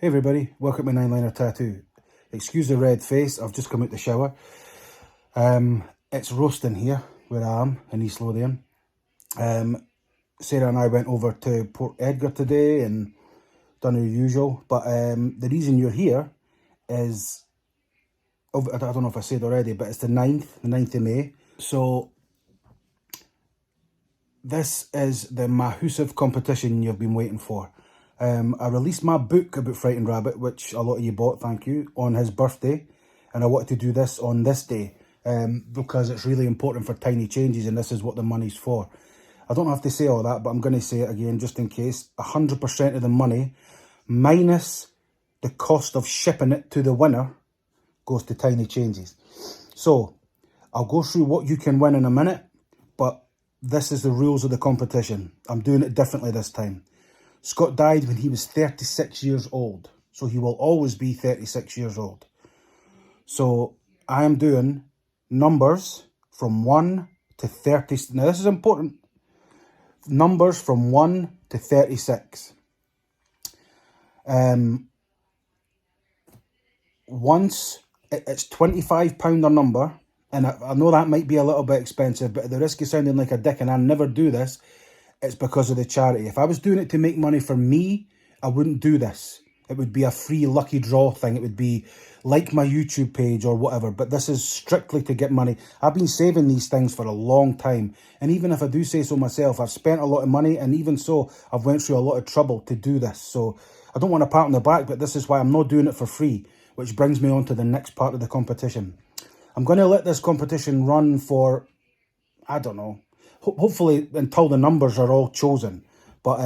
Hey everybody, welcome to 9-Liner Tattoo. Excuse the red face, I've just come out the shower. It's roasting here where I am in East Lothian. Sarah and I went over to Port Edgar today and done our usual. But the reason you're here is, I don't know if I said already, but it's the 9th of May. So this is the massive competition you've been waiting for. I released my book about Frightened Rabbit, which a lot of you bought, thank you, on his birthday. And I wanted to do this on this day because it's really important for Tiny Changes, and this is what the money's for. I don't have to say all that, but I'm going to say it again just in case. 100% of the money, minus the cost of shipping it to the winner, goes to Tiny Changes. So I'll go through what you can win in a minute, but this is the rules of the competition. I'm doing it differently this time. Scott died when he was 36 years old, so he will always be 36 years old. So I am doing numbers from 1 to 30. Now this is important. Numbers from 1 to 36. Once it's £25 a number, and I know that might be a little bit expensive, but at the risk of sounding like a dick, and I never do this, it's because of the charity. If I was doing it to make money for me, I wouldn't do this. It would be a free lucky draw thing. It would be like my YouTube page or whatever. But this is strictly to get money. I've been saving these things for a long time. And even if I do say so myself, I've spent a lot of money. And even so, I've went through a lot of trouble to do this. So I don't want to pat on the back, but this is why I'm not doing it for free. Which brings me on to the next part of the competition. I'm going to let this competition run for, I don't know, hopefully until the numbers are all chosen. But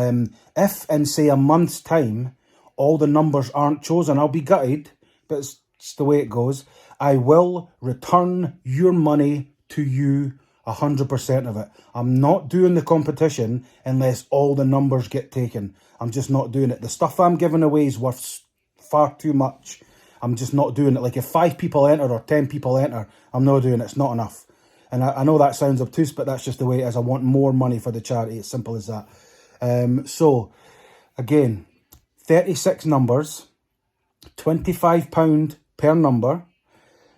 if in, say, a month's time, all the numbers aren't chosen, I'll be gutted, but it's just the way it goes. I will return your money to you, 100% of it. I'm not doing the competition unless all the numbers get taken. I'm just not doing it. The stuff I'm giving away is worth far too much. I'm just not doing it. Like if 5 people enter or 10 people enter, I'm not doing it. It's not enough. And I know that sounds obtuse, but that's just the way it is. I want more money for the charity. It's simple as that. So, again, 36 numbers, £25 per number.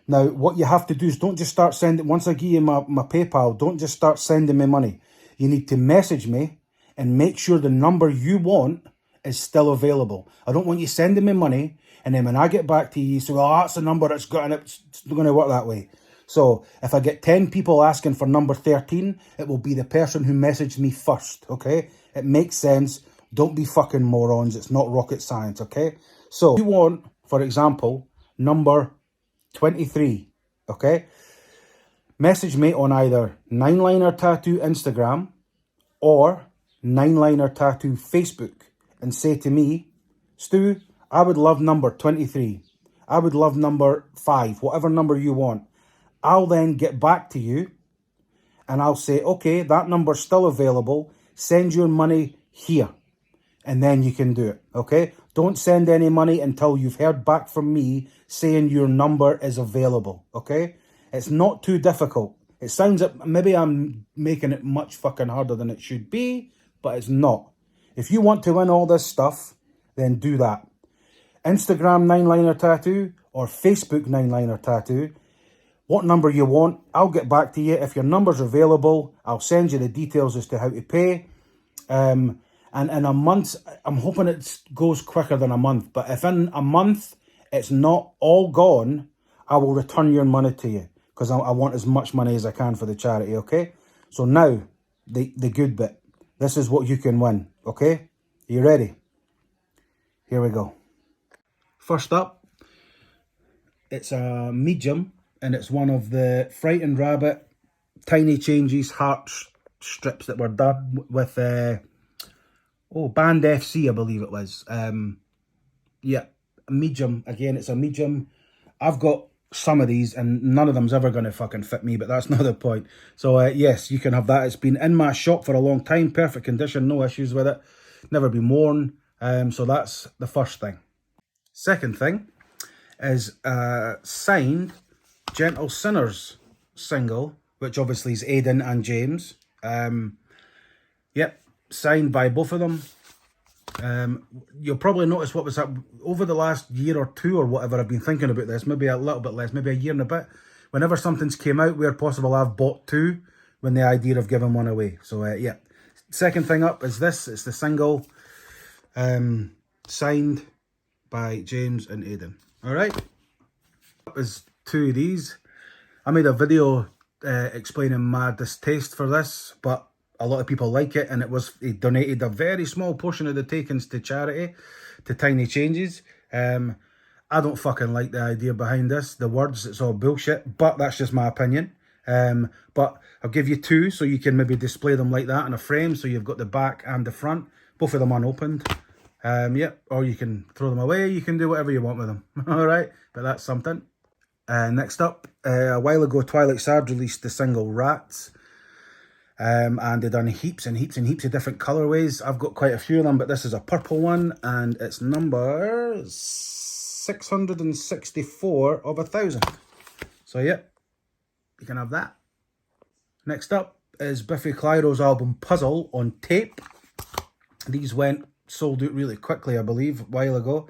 Now, what you have to do is don't just start sending, once I give you my PayPal, don't just start sending me money. You need to message me and make sure the number you want is still available. I don't want you sending me money, and then when I get back to you, you say, well, that's the number that's got, and it's not going to work that way. So if I get 10 people asking for number 13, it will be the person who messaged me first, okay? It makes sense. Don't be fucking morons. It's not rocket science, okay? So if you want, for example, number 23, okay? Message me on either 9-Liner Tattoo Instagram or 9-Liner Tattoo Facebook and say to me, Stu, I would love number 23. I would love number 5, whatever number you want. I'll then get back to you and I'll say, okay, that number's still available. Send your money here. And then you can do it, okay? Don't send any money until you've heard back from me saying your number is available, okay? It's not too difficult. It sounds like maybe I'm making it much fucking harder than it should be, but it's not. If you want to win all this stuff, then do that. Instagram 9-Liner Tattoo or Facebook 9-Liner Tattoo. What number you want, I'll get back to you. If your number's available, I'll send you the details as to how to pay. And in a month, I'm hoping it goes quicker than a month. But if in a month it's not all gone, I will return your money to you. Because I want as much money as I can for the charity, okay? So now, the good bit. This is what you can win, okay? Are you ready? Here we go. First up, it's a medium. And it's one of the Frightened Rabbit Tiny Changes heart strips that were done with, Band FC, I believe it was. Yeah, a medium. Again, it's a medium. I've got some of these and none of them's ever going to fucking fit me, but that's not the point. So, yes, you can have that. It's been in my shop for a long time. Perfect condition, no issues with it. Never been worn. So that's the first thing. Second thing is signed Gentle Sinners single, which obviously is Aiden and James. Yep, signed by both of them. You'll probably notice what was up over the last year or two or whatever. I've been thinking about this, maybe a little bit less, maybe a year and a bit. Whenever something's came out, where possible, I've bought two when the idea of giving one away. So yeah. Second thing up is this. It's the single signed by James and Aidan. All right. Is two of these. I made a video explaining my distaste for this, but a lot of people like it, and he donated a very small portion of the takings to charity, to Tiny Changes. I don't fucking like the idea behind this. The words, it's all bullshit, but that's just my opinion. But I'll give you two so you can maybe display them like that in a frame, so you've got the back and the front, both of them unopened. Yep, or you can throw them away, you can do whatever you want with them. All right, but that's something. Next up, a while ago, Twilight Sad released the single Rats. And they've done heaps and heaps and heaps of different colorways. I've got quite a few of them, but this is a purple one, and it's number 664 of 1,000. So yeah, you can have that. Next up is Biffy Clyro's album Puzzle on tape. These sold out really quickly, I believe, a while ago.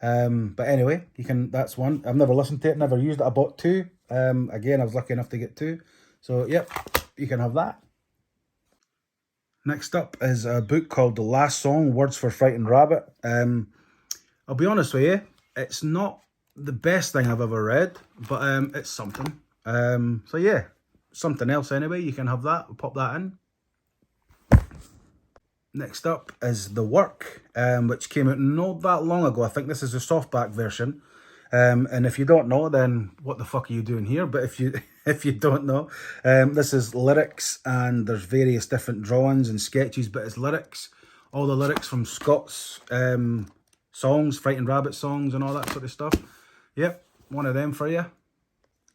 But anyway, that's one. I've never listened to it, never used it. I bought two. Again, I was lucky enough to get two. So yep, you can have that. Next up is a book called The Last Song, Words for Frightened Rabbit. I'll be honest with you, it's not the best thing I've ever read, but it's something. So yeah, something else anyway, you can have that, we'll pop that in. Next up is The Work, which came out not that long ago. I think this is a softback version. And if you don't know, then what the fuck are you doing here? But if you don't know, this is lyrics, and there's various different drawings and sketches, but it's lyrics, all the lyrics from Scott's songs, Frightened Rabbit songs and all that sort of stuff. Yep, one of them for you.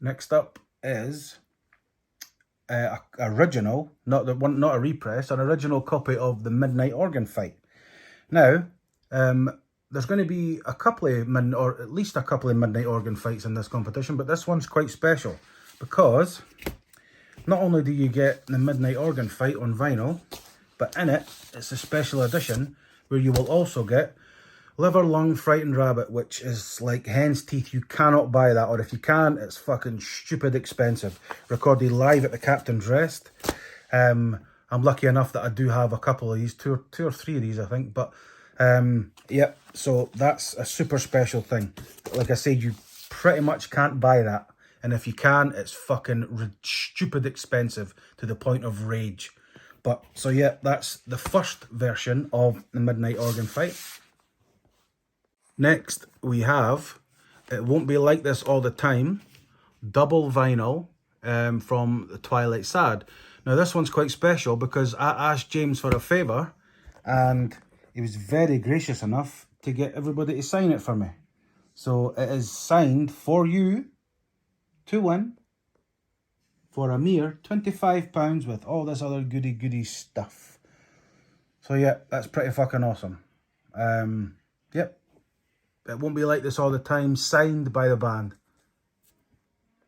Next up is original, not a repress, an original copy of the Midnight Organ Fight. Now, there's going to be a couple of at least a couple of Midnight Organ Fights in this competition, but this one's quite special because not only do you get the Midnight Organ Fight on vinyl, but in it, it's a special edition where you will also get Liver Lung Frightened Rabbit, which is like hen's teeth. You cannot buy that, or if you can, it's fucking stupid expensive. Recorded live at the Captain's Rest. I'm lucky enough that I do have a couple of these, two or three of these, I think, but yeah, so that's a super special thing. Like I said, you pretty much can't buy that, and if you can, it's fucking stupid expensive to the point of rage. But so yeah, that's the first version of the Midnight Organ Fight. Next we have It Won't Be Like This All the Time, double vinyl from the Twilight Sad. Now this one's quite special because I asked James for a favour, and he was very gracious enough to get everybody to sign it for me. So it is signed for you to win for a mere £25 with all this other goody stuff. So yeah, that's pretty fucking awesome. Yep. It Won't Be Like This All the Time, signed by the band.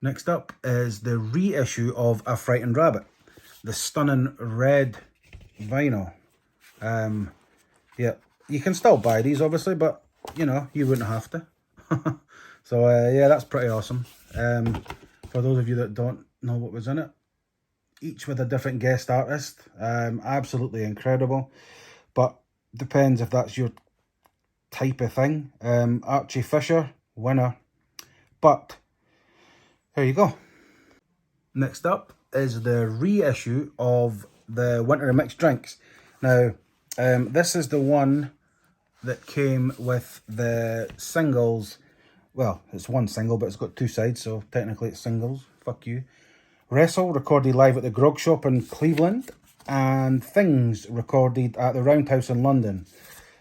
Next up is the reissue of A Frightened Rabbit, the stunning red vinyl. Yeah, you can still buy these obviously, but you know, you wouldn't have to. So yeah, that's pretty awesome. For those of you that don't know what was in it, each with a different guest artist. Absolutely incredible, but depends if that's your type of thing. Archie Fisher, winner. But there you go. Next up is the reissue of the Winter Mixed Drinks. Now, this is the one that came with the singles. Well, it's one single, but it's got two sides, so technically it's singles. Fuck you. Wrestle, recorded live at the Grog Shop in Cleveland, and Things, recorded at the Roundhouse in London.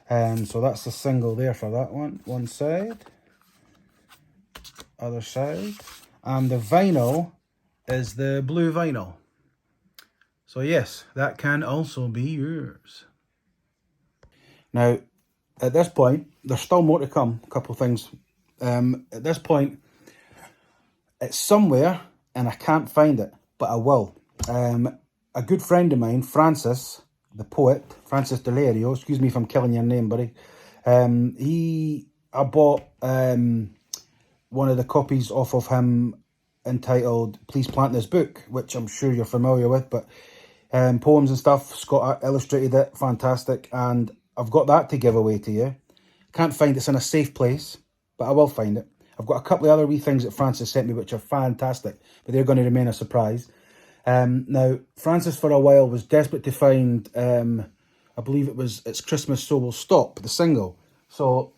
So that's the single there for that one. One side, other side, and the vinyl is the blue vinyl. So yes, that can also be yours. Now, at this point, there's still more to come. A couple of things. At this point, it's somewhere and I can't find it, but I will. A good friend of mine, Francis, the poet, Francis Delario, excuse me if I'm killing your name, buddy. I bought one of the copies off of him entitled Please Plant This Book, which I'm sure you're familiar with, but poems and stuff. Scott illustrated it, fantastic, and I've got that to give away to you. Can't find it's in a safe place, but I will find it. I've got a couple of other wee things that Francis sent me which are fantastic, but they're going to remain a surprise. Now, Francis for a while was desperate to find, I believe It's Christmas So Will Stop, the single. So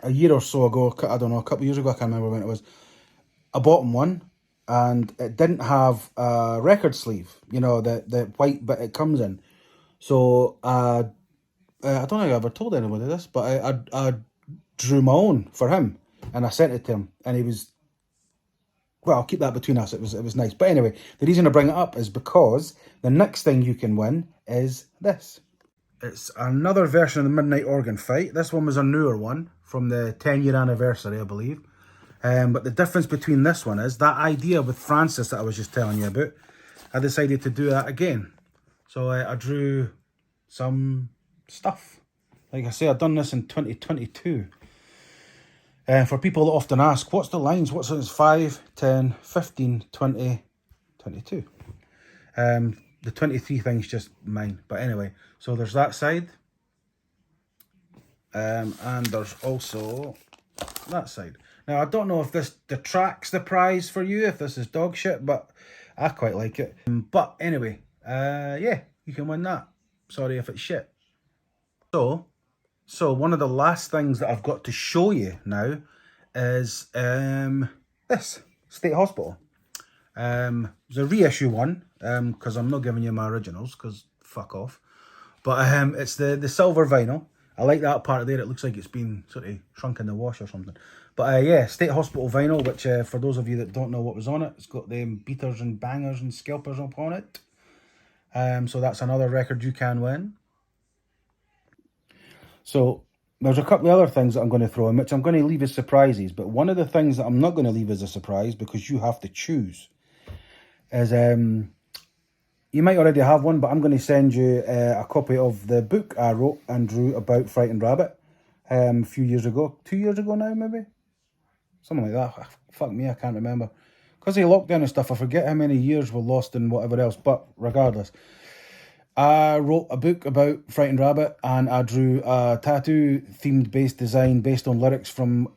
a year or so ago, I don't know, a couple of years ago, I can't remember when it was, I bought him one, and it didn't have a record sleeve, you know, the white bit it comes in. So I don't think I ever told anybody this, but I drew my own for him, and I sent it to him, and he was, well, I'll keep that between us. It was nice. But anyway, the reason I bring it up is because the next thing you can win is this. It's another version of the Midnight Organ Fight. This one was a newer one from the 10-year anniversary, I believe. But the difference between this one is that idea with Francis that I was just telling you about, I decided to do that again. So I drew some stuff. Like I say, I've done this in 2022. For people that often ask, what's the lines? What's it? 5, 10, 15, 20, 22. The 23 thing's just mine. But anyway, so there's that side. And there's also that side. Now, I don't know if this detracts the prize for you, if this is dog shit, but I quite like it. But anyway, yeah, you can win that. Sorry if it's shit. So one of the last things that I've got to show you now is this State Hospital. It's a reissue one, because I'm not giving you my originals, because fuck off. But it's the silver vinyl. I like that part of there. It looks like it's been sort of shrunk in the wash or something. But yeah, State Hospital vinyl, which for those of you that don't know what was on it, it's got them beaters and bangers and scalpers up on it. So that's another record you can win. So there's a couple of other things that I'm going to throw in, which I'm going to leave as surprises. But one of the things that I'm not going to leave as a surprise, because you have to choose, is you might already have one, but I'm going to send you a copy of the book I wrote and drew about Frightened Rabbit a few years ago. 2 years ago now, maybe? Something like that. Fuck me, I can't remember. Because of lockdown and stuff, I forget how many years were lost in whatever else. But regardless, I wrote a book about Frightened Rabbit, and I drew a tattoo-themed based design based on lyrics from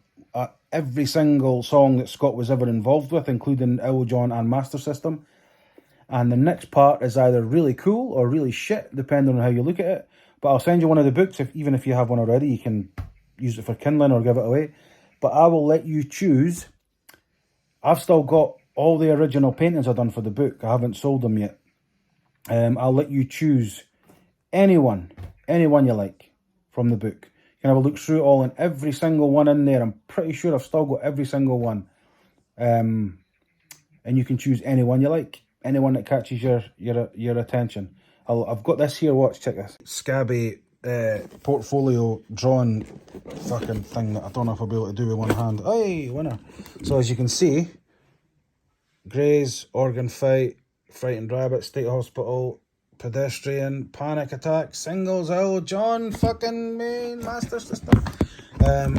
every single song that Scott was ever involved with, including Owl John and Master System. And the next part is either really cool or really shit, depending on how you look at it. But I'll send you one of the books. Even if you have one already, you can use it for kindling or give it away. But I will let you choose. I've still got all the original paintings I've done for the book. I haven't sold them yet. I'll let you choose anyone you like from the book. You can have a look through it all, and every single one in there, I'm pretty sure I've still got every single one. And you can choose anyone you like. Anyone that catches your attention. I've got this here, watch, check this. Scabby portfolio drawn fucking thing that I don't know if I'll be able to do with one hand. Hey, winner. So as you can see, Grey's, Organ Fight, Frightened Rabbit, State Hospital, Pedestrian, Panic Attack, Singles, Owl John, fucking Main, Master System.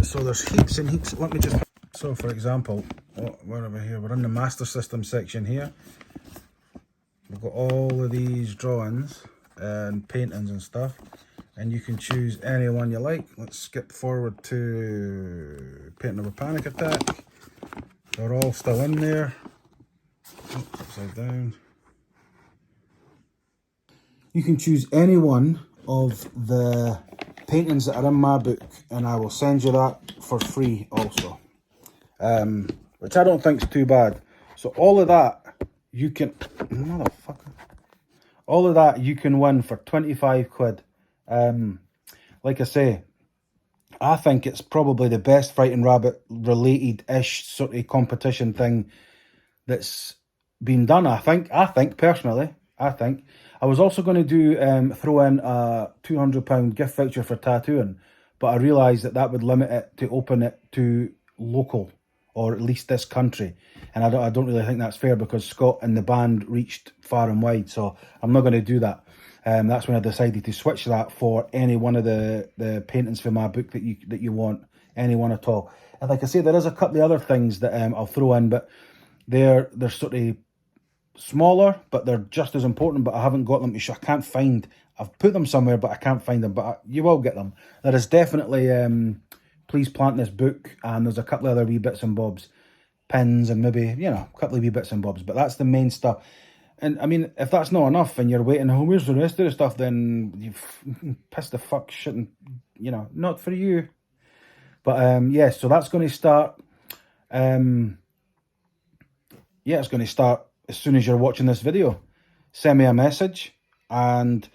So there's heaps and heaps. Let me just... So for example, where are we here? We're in the Master System section here. We've got all of these drawings and paintings and stuff, and you can choose any one you like. Let's skip forward to Painting of a Panic Attack. They're all still in there. Oops, upside down. You can choose any one of the paintings that are in my book, and I will send you that for free also, which I don't think is too bad. So all of that you can, motherfucker, all of that you can win for 25 quid. Like I say, I think it's probably the best Frightened Rabbit related-ish sort of competition thing that's been done. I think personally, I was also going to do throw in a £200 gift voucher for tattooing, but I realised that would limit it to open it to local, or at least this country, and I don't really think that's fair, because Scott and the band reached far and wide, so I'm not going to do that. That's when I decided to switch that for any one of the paintings for my book that you want, any one at all. And like I say, there is a couple of other things that I'll throw in, but they're sort of smaller, but they're just as important, but I haven't got them. I can't find, I've put them somewhere, but I can't find them, but you will get them. There is definitely Please Plant This Book, and there's a couple of other wee bits and bobs, pins, and maybe, you know, a couple of wee bits and bobs, but that's the main stuff. And I mean, if that's not enough and you're waiting, oh, where's the rest of the stuff, then you've pissed the fuck shit, and, you know, not for you. But yeah, so that's going to start, yeah, it's going to start as soon as you're watching this video. Send me a message. And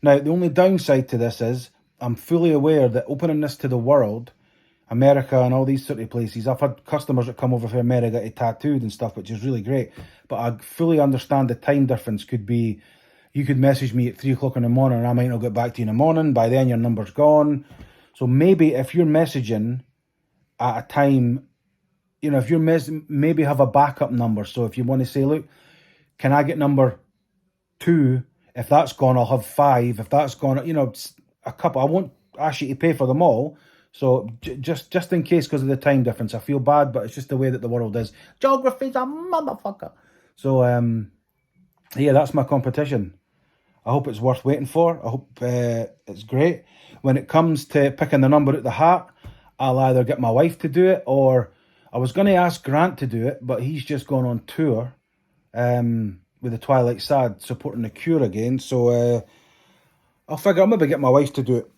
now the only downside to this is I'm fully aware that opening this to the world, America and all these sort of places, I've had customers that come over from America to tattooed and stuff, which is really great. But I fully understand the time difference could be, you could message me at 3 o'clock in the morning and I might not get back to you in the morning. By then your number's gone. So maybe if you're messaging at a time, you know, if you're maybe have a backup number. So if you want to say, look, can I get number 2? If that's gone, I'll have 5. If that's gone, you know, a couple. I won't ask you to pay for them all. So just in case, because of the time difference, I feel bad, but it's just the way that the world is. Geography's a motherfucker. So yeah, that's my competition. I hope it's worth waiting for. I hope it's great. When it comes to picking the number at the hat, I'll either get my wife to do it, or I was going to ask Grant to do it, but he's just gone on tour with the Twilight Sad, supporting the Cure again. So I'll figure I'll maybe get my wife to do it.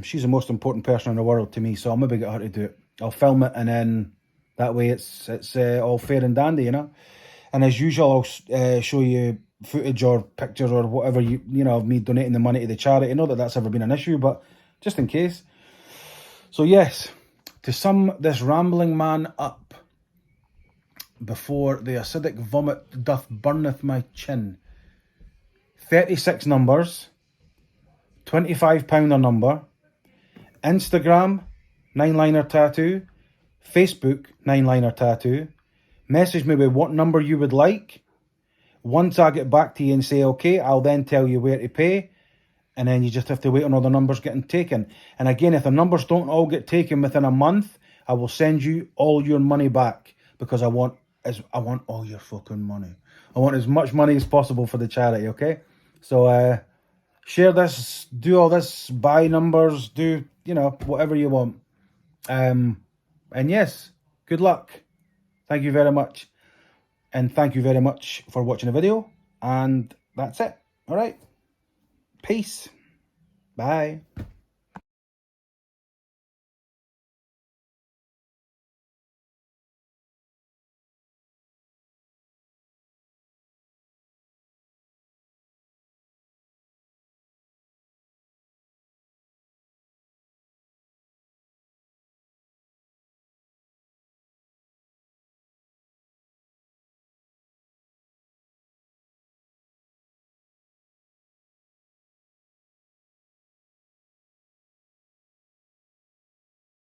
She's the most important person in the world to me, so I'll maybe get her to do it. I'll film it, and then that way it's all fair and dandy, you know. And as usual, I'll show you footage or pictures or whatever, you know, of me donating the money to the charity. Not that that's ever been an issue, but just in case. So yes, to sum this rambling man up, before the acidic vomit doth burneth my chin, 36 numbers, £25 a number, Instagram, 9-liner tattoo, Facebook, 9-liner tattoo. Message me with what number you would like. Once I get back to you and say okay, I'll then tell you where to pay, and then you just have to wait on all the numbers getting taken. And again, if the numbers don't all get taken within a month, I will send you all your money back, because I want all your fucking money. I want as much money as possible for the charity, okay? So share this, do all this, buy numbers, do, you know, whatever you want. And yes, good luck. Thank you very much. And thank you very much for watching the video. And that's it. All right. Peace. Bye.